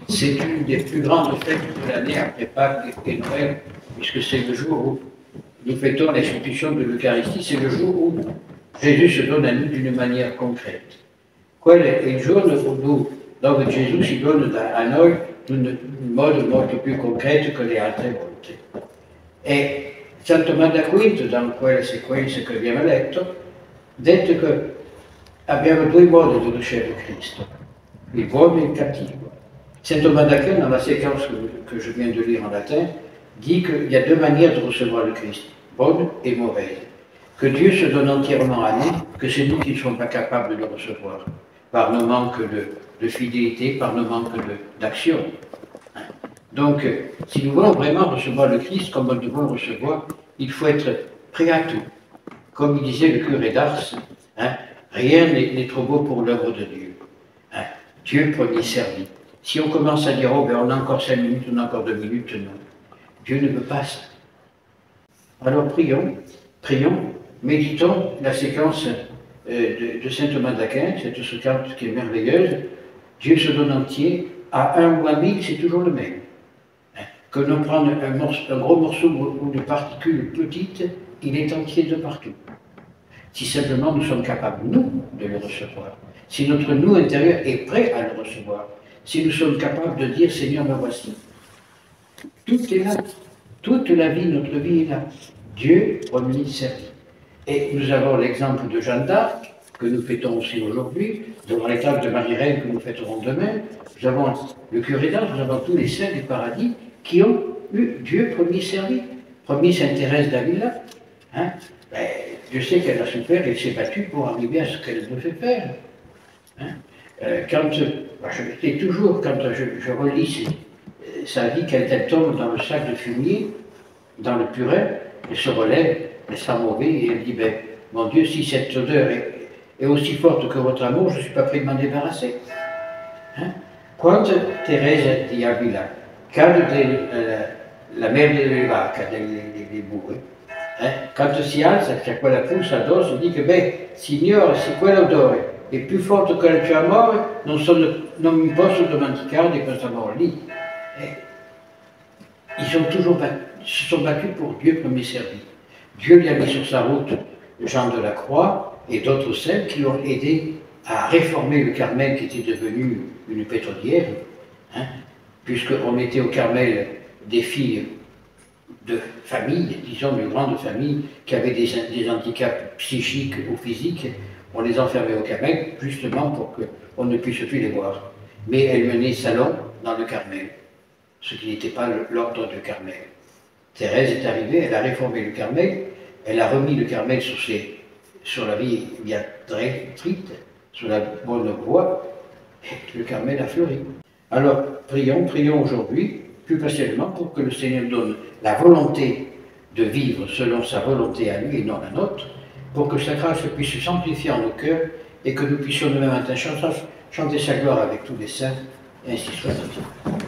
C'est une des plus grandes fêtes de l'année après Pâques et Noël, puisque c'est le jour où nous fêtons l'institution de l'Eucharistie, c'est le jour où Jésus se donne à nous d'une manière concrète. Quel è il giorno dove Gesù si dona a noi in modo molto più concreto che le altre volte. E Santo Mandaquinto, da quella sequenza che abbiamo letto, detto che abbiamo due modi di conoscere Cristo, il buono e il cattivo. Saint Thomas d'Aquin, dans la séquence que je viens de lire en latin, dit qu'il y a deux manières de recevoir le Christ, bonne et mauvaise. Que Dieu se donne entièrement à nous, que c'est nous qui ne sommes pas capables de le recevoir, par nos manques de fidélité, par nos manques d'action. Donc, si nous voulons vraiment recevoir le Christ comme nous devons le recevoir, il faut être prêt à tout. Comme il disait le curé d'Ars, rien n'est trop beau pour l'œuvre de Dieu. Dieu premier servi. Si on commence à dire, oh, ben, on a encore 5 minutes, on a encore 2 minutes, non. Dieu ne veut pas ça. Alors prions, méditons la séquence de saint Thomas d'Aquin, cette séquence qui est merveilleuse. Dieu se donne entier, à 1 ou à 1000, c'est toujours le même. Que l'on prenne un gros morceau ou de particules petites, il est entier de partout. Si simplement nous sommes capables, nous, de le recevoir. Si notre nous intérieur est prêt à le recevoir. Si nous sommes capables de dire, Seigneur, me voici. Tout est là. Toute la vie, notre vie est là. Dieu, premier servi. Et nous avons l'exemple de Jeanne d'Arc, que nous fêtons aussi aujourd'hui, devant l'exemple de Marie-Reine, que nous fêterons demain. Nous avons le curé d'Ars, nous avons tous les saints du paradis qui ont eu Dieu premier servi. Premier Sainte Thérèse d'Avila. Je sais qu'elle a souffert, elle s'est battue pour arriver à ce qu'elle devait faire. Quand je relis sa vie, quand elle tombe dans le sac de fumier, dans le purin, elle se relève, elle sent mauvais, et elle dit, ben, mon Dieu, si cette odeur est aussi forte que votre amour, je ne suis pas prêt de m'en débarrasser. Quando Teresa di Avila cade la mer delle vacche, dei bue, quando si alza, c'è quella puzza addosso, dice, beh, Signore, se quell'odore è più forte che il tuo amore, non mi posso dimenticare di questo amore lì. Ils se sont battus pour Dieu premier servi. Dieu lui a mis sur sa route Jean de la Croix et d'autres saints qui l'ont aidé à réformer le Carmel qui était devenu une pétrolière, puisqu'on mettait au Carmel des filles de famille, disons de grandes familles, qui avaient des handicaps psychiques ou physiques. On les enfermait au Carmel, justement pour qu'on ne puisse plus les voir. Mais elles menaient salon dans le Carmel, ce qui n'était pas l'ordre du Carmel. Thérèse est arrivée, elle a réformé le Carmel, elle a remis le Carmel sur la via stricte, sur la bonne voie, et le Carmel a fleuri. Alors, prions aujourd'hui, plus patiemment, pour que le Seigneur donne la volonté de vivre selon sa volonté à lui et non la nôtre, pour que sa grâce puisse s'amplifier en nos cœurs et que nous puissions demain matin chanter sa gloire avec tous les saints, et ainsi soit-il.